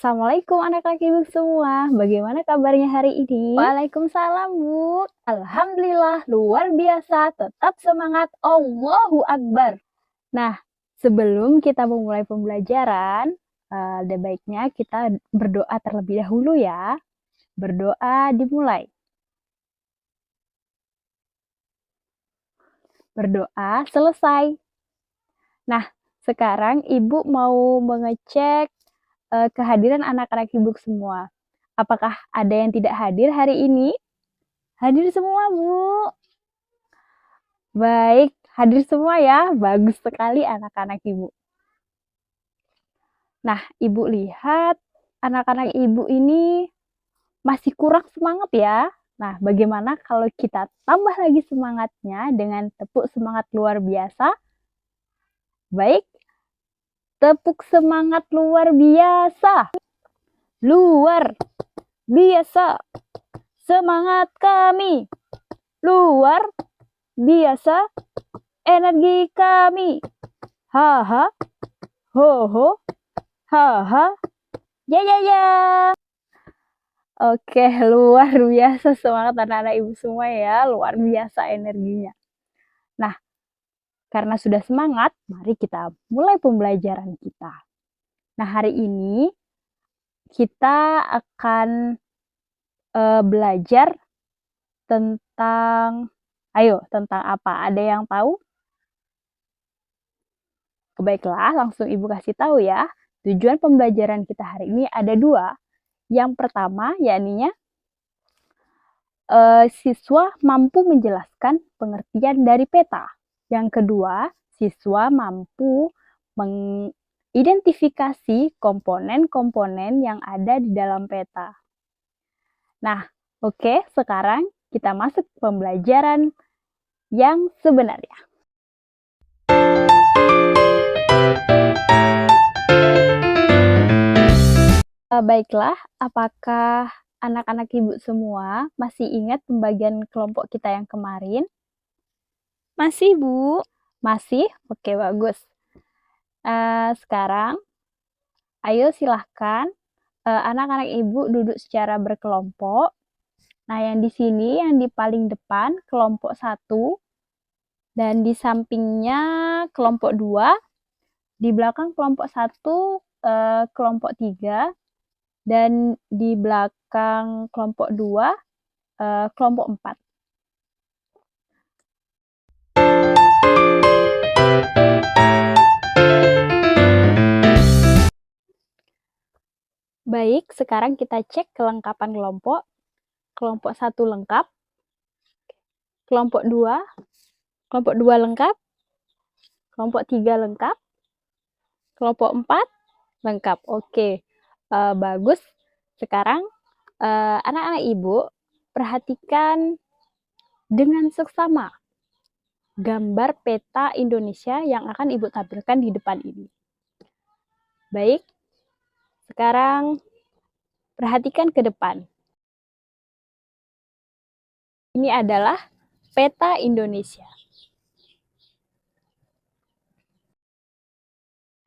Assalamualaikum anak-anak ibu semua. Bagaimana kabarnya hari ini? Waalaikumsalam, Bu. Alhamdulillah, luar biasa. Tetap semangat. Allahu Akbar. Nah, sebelum kita memulai pembelajaran, ada baiknya kita berdoa terlebih dahulu ya. Berdoa dimulai. Berdoa selesai. Nah, sekarang ibu mau mengecek kehadiran anak-anak ibu semua. Apakah ada yang tidak hadir hari ini? Hadir semua, Bu. Baik, hadir semua ya. Bagus sekali anak-anak ibu. Nah, ibu lihat anak-anak ibu ini masih kurang semangat ya. Nah, bagaimana kalau kita tambah lagi semangatnya dengan tepuk semangat luar biasa? Baik, tepuk semangat luar biasa. Luar biasa. Semangat kami. Luar biasa. Energi kami. Haha. Ho ho. Haha. Ya ya ya. Oke, luar biasa semangat anak-anak ibu semua ya. Luar biasa energinya. Nah, karena sudah semangat, mari kita mulai pembelajaran kita. Nah, hari ini kita akan belajar tentang apa? Ada yang tahu? Baiklah, langsung ibu kasih tahu ya. Tujuan pembelajaran kita hari ini ada dua. Yang pertama, yakni siswa mampu menjelaskan pengertian dari peta. Yang kedua, siswa mampu mengidentifikasi komponen-komponen yang ada di dalam peta. Nah, oke, sekarang kita masuk ke pembelajaran yang sebenarnya. Baiklah, apakah anak-anak ibu semua masih ingat pembagian kelompok kita yang kemarin? Masih, Bu. Masih? Oke, bagus. Sekarang, ayo silahkan anak-anak ibu duduk secara berkelompok. Nah, yang di sini, yang di paling depan, kelompok 1, dan di sampingnya kelompok 2, di belakang kelompok 1, kelompok 3, dan di belakang kelompok 2, kelompok 4. Baik, sekarang kita cek kelengkapan kelompok. Kelompok 1 lengkap. Kelompok 2 lengkap. Kelompok 3 lengkap. Kelompok 4 lengkap. Oke, bagus. Sekarang anak-anak ibu perhatikan dengan seksama gambar peta Indonesia yang akan ibu tampilkan di depan ini. Baik, sekarang perhatikan ke depan. Ini adalah peta Indonesia.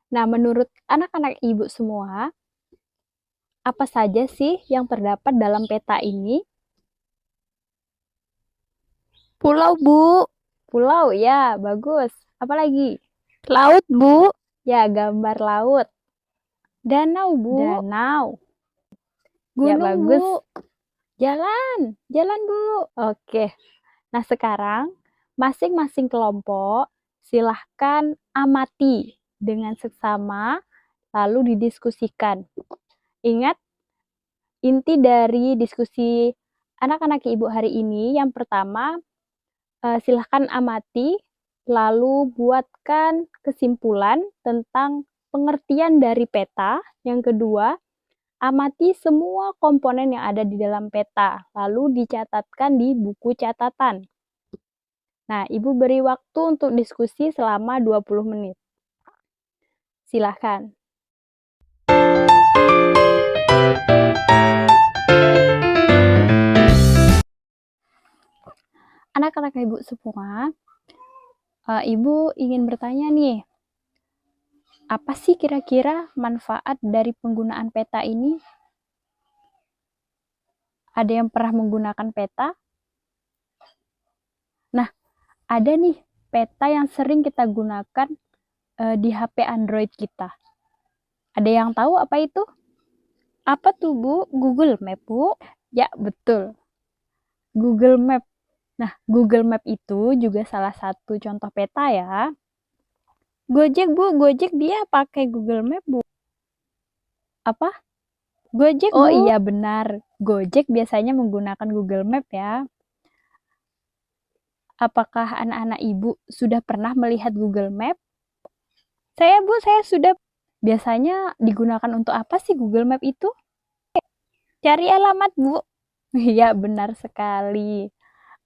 Nah, menurut anak-anak ibu semua, apa saja sih yang terdapat dalam peta ini? Pulau, Bu. Pulau, ya, bagus. Apa lagi? Laut, Bu. Ya, gambar laut. Danau, Bu. Danau. Gunung, ya, bagus. Bu. Jalan, Bu. Oke. Nah, sekarang masing-masing kelompok silahkan amati dengan seksama, lalu didiskusikan. Ingat, inti dari diskusi anak-anak ibu hari ini, yang pertama, silahkan amati, lalu buatkan kesimpulan tentang pengertian dari peta. Yang kedua, amati semua komponen yang ada di dalam peta, lalu dicatatkan di buku catatan. Nah, ibu beri waktu untuk diskusi selama 20 menit. Silahkan. Anak-anak ibu semua, ibu ingin bertanya nih, Apa sih kira-kira manfaat dari penggunaan peta ini? Ada yang pernah menggunakan peta? Nah, ada nih peta yang sering kita gunakan di HP Android kita. Ada yang tahu apa itu? Apa tuh, Bu? Google Map, Bu? Ya, betul. Google Map. Nah, Google Map itu juga salah satu contoh peta ya. Gojek, Bu. Gojek dia pakai Google Map, Bu. Apa? Gojek, Oh Bu. iya benar. Gojek biasanya menggunakan Google Map ya. Apakah anak-anak ibu sudah pernah melihat Google Map? Saya, Bu, saya sudah. Biasanya digunakan untuk apa sih Google Map itu? Cari alamat, Bu. Iya, benar sekali.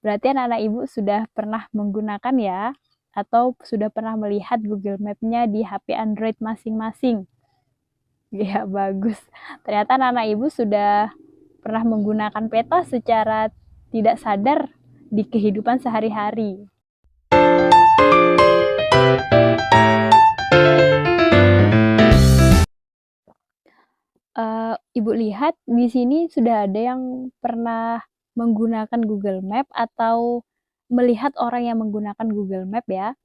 Berarti anak-anak ibu sudah pernah menggunakan ya, atau sudah pernah melihat Google Map-nya di HP Android masing-masing. Ya, bagus. Ternyata anak-anak ibu sudah pernah menggunakan peta secara tidak sadar di kehidupan sehari-hari. Ibu lihat di sini sudah ada yang pernah menggunakan Google Map atau melihat orang yang menggunakan Google Map ya.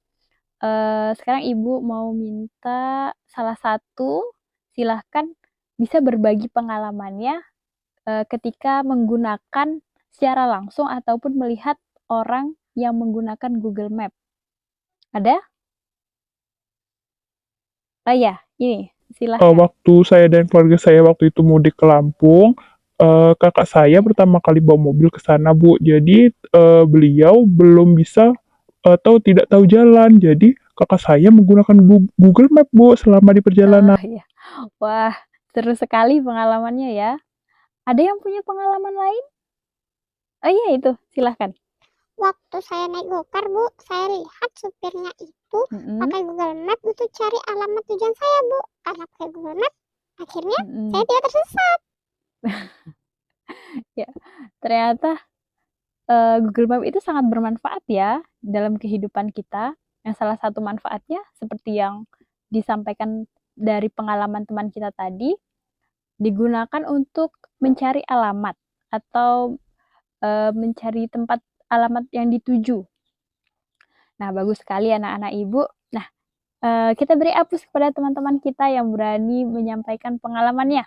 Sekarang ibu mau minta salah satu, silahkan bisa berbagi pengalamannya ketika menggunakan secara langsung ataupun melihat orang yang menggunakan Google Map. Ada? Oh ya, ini silahkan. Waktu saya dan keluarga saya waktu itu mudik ke Lampung, kakak saya pertama kali bawa mobil ke sana, Bu. Jadi beliau belum bisa atau tidak tahu jalan. Jadi kakak saya menggunakan Google Map, Bu, selama di perjalanan. Ya. Wah, seru sekali pengalamannya ya. Ada yang punya pengalaman lain? Oh iya itu, silahkan. Waktu saya naik gokar, Bu, saya lihat supirnya itu pakai Google Map untuk cari alamat tujuan saya, Bu. Karena pakai Google Map, akhirnya saya tidak tersesat. Ya, ternyata Google Map itu sangat bermanfaat ya dalam kehidupan kita. Yang salah satu manfaatnya seperti yang disampaikan dari pengalaman teman kita tadi, digunakan untuk mencari alamat atau mencari tempat alamat yang dituju. Nah, bagus sekali anak-anak ibu. Nah, kita beri aplaus kepada teman-teman kita yang berani menyampaikan pengalamannya.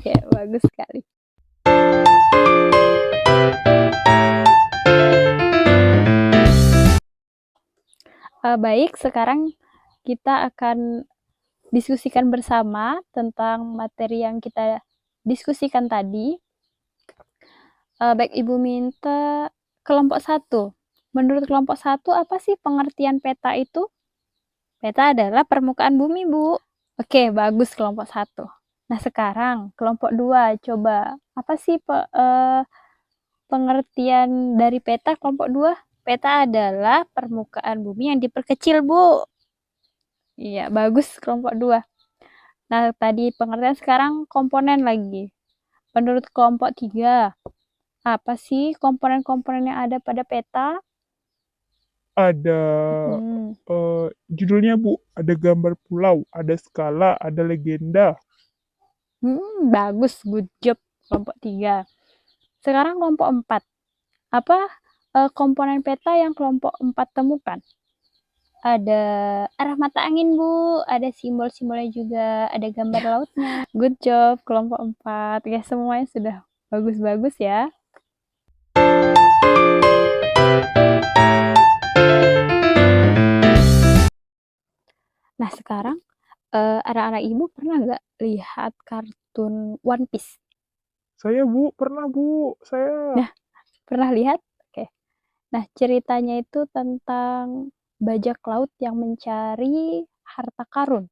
Ya, bagus sekali. Baik, sekarang kita akan diskusikan bersama tentang materi yang kita diskusikan tadi. Baik, Ibu minta kelompok 1. Menurut kelompok 1, apa sih pengertian peta itu? Peta adalah permukaan bumi, Bu. Oke, bagus kelompok 1. Nah, sekarang kelompok 2, coba apa sih pengertian dari peta kelompok 2? Peta adalah permukaan bumi yang diperkecil, Bu. Iya, bagus kelompok 2. Nah, tadi pengertian, sekarang komponen lagi. Menurut kelompok 3, apa sih komponen-komponen yang ada pada peta? Ada judulnya, Bu, ada gambar pulau, ada skala, ada legenda. Bagus, good job kelompok 3. Sekarang kelompok 4. Apa komponen peta yang kelompok 4 temukan? Ada arah mata angin, Bu. Ada simbol-simbolnya juga. Ada gambar lautnya. Good job, kelompok 4. Ya, semuanya sudah bagus-bagus ya. Nah, sekarang anak-anak ibu pernah nggak lihat kartun One Piece? Saya, Bu, pernah, Bu. Saya. Nah, pernah lihat? Oke. Nah, ceritanya itu tentang bajak laut yang mencari harta karun.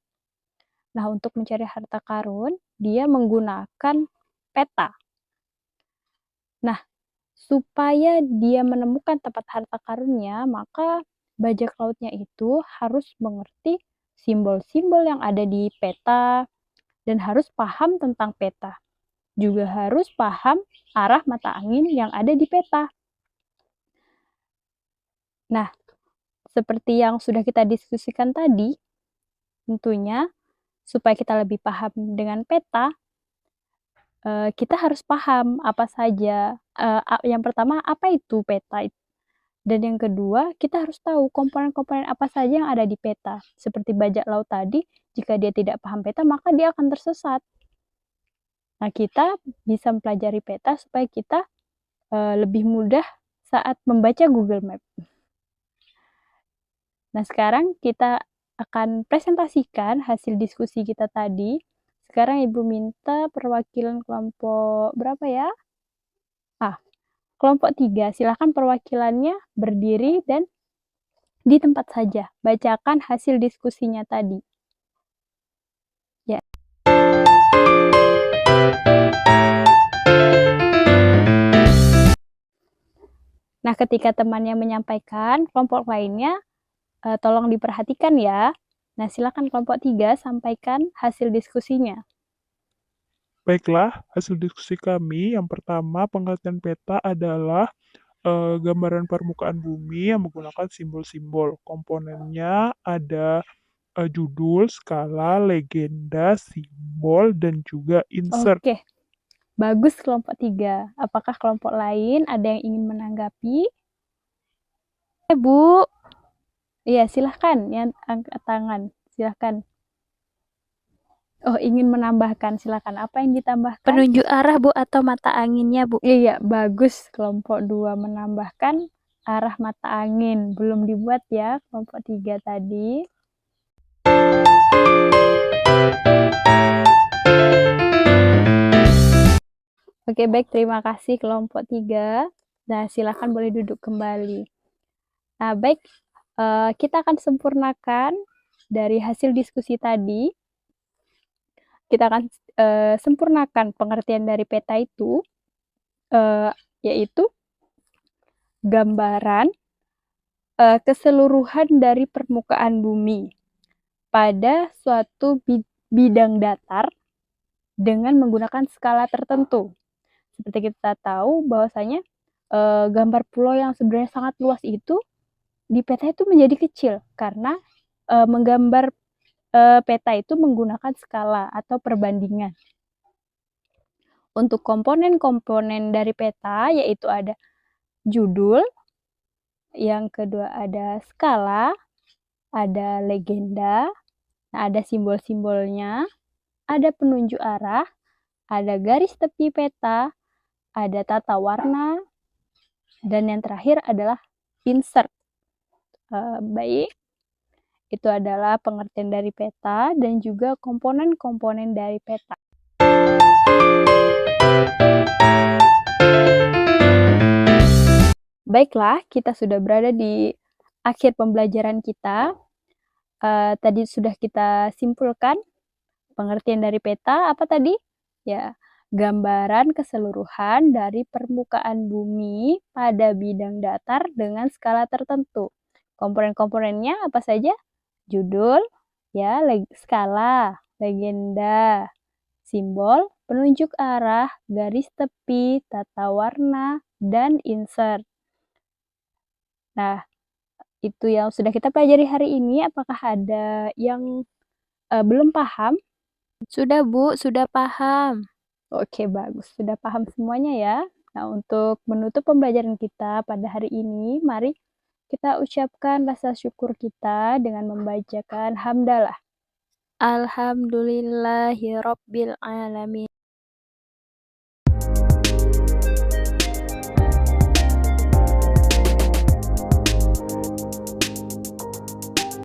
Nah, untuk mencari harta karun, dia menggunakan peta. Nah, supaya dia menemukan tempat harta karunnya, maka bajak lautnya itu harus mengerti simbol-simbol yang ada di peta dan harus paham tentang peta. Juga harus paham arah mata angin yang ada di peta. Nah, seperti yang sudah kita diskusikan tadi, tentunya supaya kita lebih paham dengan peta, kita harus paham apa saja. Yang pertama, apa itu peta? Dan yang kedua, kita harus tahu komponen-komponen apa saja yang ada di peta. Seperti bajak laut tadi, jika dia tidak paham peta, maka dia akan tersesat. Nah, kita bisa mempelajari peta supaya kita lebih mudah saat membaca Google Map. Nah, sekarang kita akan presentasikan hasil diskusi kita tadi. Sekarang Ibu minta perwakilan kelompok berapa ya? Kelompok 3, silakan perwakilannya berdiri dan di tempat saja. Bacakan hasil diskusinya tadi. Ya. Nah, ketika temannya menyampaikan, kelompok lainnya tolong diperhatikan ya. Nah, silakan kelompok 3 sampaikan hasil diskusinya. Baiklah, hasil diskusi kami yang pertama, pengertian peta adalah gambaran permukaan bumi yang menggunakan simbol-simbol. Komponennya ada judul, skala, legenda, simbol, dan juga insert. Oke, bagus kelompok 3. Apakah kelompok lain ada yang ingin menanggapi? Bu. Iya, silahkan yang angkat tangan. Silahkan. Oh, ingin menambahkan, silakan. Apa yang ditambahkan? Penunjuk arah, Bu, atau mata anginnya, Bu? Iya, bagus. Kelompok 2 menambahkan arah mata angin. Belum dibuat ya, kelompok 3 tadi. Oke, baik. Terima kasih kelompok 3. Nah, silakan boleh duduk kembali. Nah, baik. Kita akan sempurnakan dari hasil diskusi tadi. Kita akan sempurnakan pengertian dari peta itu, yaitu gambaran keseluruhan dari permukaan bumi pada suatu bidang datar dengan menggunakan skala tertentu. Seperti kita tahu bahwasanya gambar pulau yang sebenarnya sangat luas itu di peta itu menjadi kecil karena menggambar peta itu menggunakan skala atau perbandingan. Untuk komponen-komponen dari peta yaitu ada judul, yang kedua ada skala, ada legenda, ada simbol-simbolnya, ada penunjuk arah, ada garis tepi peta, ada tata warna, dan yang terakhir adalah insert. Baik, itu adalah pengertian dari peta dan juga komponen-komponen dari peta. Baiklah, kita sudah berada di akhir pembelajaran kita. Tadi sudah kita simpulkan pengertian dari peta apa tadi? Ya, gambaran keseluruhan dari permukaan bumi pada bidang datar dengan skala tertentu. Komponen-komponennya apa saja? Judul, ya, skala, legenda, simbol, penunjuk arah, garis tepi, tata warna, dan insert. Nah, itu yang sudah kita pelajari hari ini. Apakah ada yang belum paham? Sudah, Bu, sudah paham. Oke, bagus. Sudah paham semuanya ya. Nah, untuk menutup pembelajaran kita pada hari ini, mari kita ucapkan rasa syukur kita dengan membacakan hamdalah. Alhamdulillahirabbil alamin.